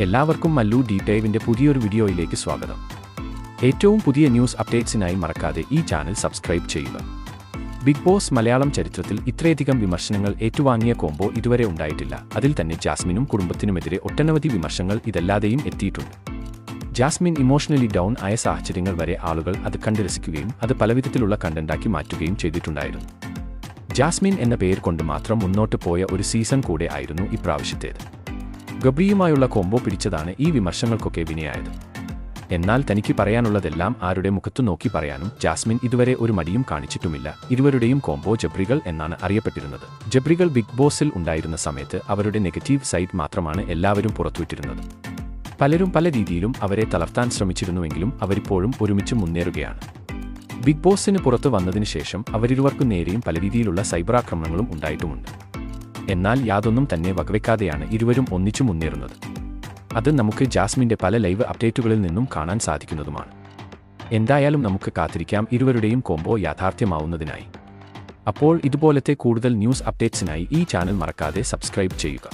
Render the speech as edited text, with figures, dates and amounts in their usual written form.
എല്ലാവർക്കും മല്ലു ഡീറ്റൈവിന്റെ പുതിയൊരു വീഡിയോയിലേക്ക് സ്വാഗതം. ഏറ്റവും പുതിയ ന്യൂസ് അപ്ഡേറ്റ്സിനായി മറക്കാതെ ഈ ചാനൽ സബ്സ്ക്രൈബ് ചെയ്യുക. ബിഗ് ബോസ് മലയാളം ചരിത്രത്തിൽ ഇത്രയധികം വിമർശനങ്ങൾ ഏറ്റുവാങ്ങിയ കോംബോ ഇതുവരെ ഉണ്ടായിട്ടില്ല. അതിൽ തന്നെ ജാസ്മിനും കുടുംബത്തിനുമെതിരെ ഒട്ടനവധി വിമർശനങ്ങൾ ഇതല്ലാതെയും എത്തിയിട്ടുണ്ട്. ജാസ്മിൻ ഇമോഷണലി ഡൗൺ ആയ സാഹചര്യങ്ങൾ വരെ ആളുകൾ അത് കണ്ട് രസിക്കുകയും അത് പലവിധത്തിലുള്ള കണ്ടന്റാക്കി മാറ്റുകയും ചെയ്തിട്ടുണ്ടായിരുന്നു. ജാസ്മിൻ എന്ന പേര് കൊണ്ട് മാത്രം മുന്നോട്ട് പോയ ഒരു സീസൺ കൂടെ ആയിരുന്നു ഇപ്രാവശ്യത്തേത്. ഗബ്രിയുമായുള്ള കോംബോ പിടിച്ചതാണ് ഈ വിമർശനങ്ങൾക്കൊക്കെ വിനയായത്. എന്നാൽ തനിക്ക് പറയാനുള്ളതെല്ലാം ആരുടെ മുഖത്തു നോക്കി പറയാനും ജാസ്മിൻ ഇതുവരെ ഒരു മടിയും കാണിച്ചിട്ടുമില്ല. ഇരുവരുടെയും കോംബോ ജബ്രികൾ എന്നാണ് അറിയപ്പെട്ടിരുന്നത്. ജബ്രികൾ ബിഗ് ബോസിൽ ഉണ്ടായിരുന്ന സമയത്ത് അവരുടെ നെഗറ്റീവ് സൈഡ് മാത്രമാണ് എല്ലാവരും പുറത്തുവിട്ടിരുന്നത്. പലരും പല രീതിയിലും അവരെ തളർത്താൻ ശ്രമിച്ചിരുന്നുവെങ്കിലും അവരിപ്പോഴും ഒരുമിച്ച് മുന്നേറുകയാണ്. ബിഗ് ബോസിന് പുറത്തു വന്നതിന് ശേഷം അവരിരുവർക്കും നേരെയും പല രീതിയിലുള്ള സൈബർ ആക്രമണങ്ങളും ഉണ്ടായിട്ടുമുണ്ട്. എന്നാൽ യാതൊന്നും തന്നെ വകവെക്കാതെയാണ് ഇരുവരും ഒന്നിച്ചു മുന്നേറുന്നത്. അത് നമുക്ക് ജാസ്മിന്റെ പല ലൈവ് അപ്ഡേറ്റുകളിൽ നിന്നും കാണാൻ സാധിക്കുന്നതുമാണ്. എന്തായാലും നമുക്ക് കാത്തിരിക്കാം ഇരുവരുടെയും കോംബോ യാഥാർത്ഥ്യമാവുന്നതിനായി. അപ്പോൾ ഇതുപോലത്തെ കൂടുതൽ ന്യൂസ് അപ്ഡേറ്റ്സിനായി ഈ ചാനൽ മറക്കാതെ സബ്സ്ക്രൈബ് ചെയ്യുക.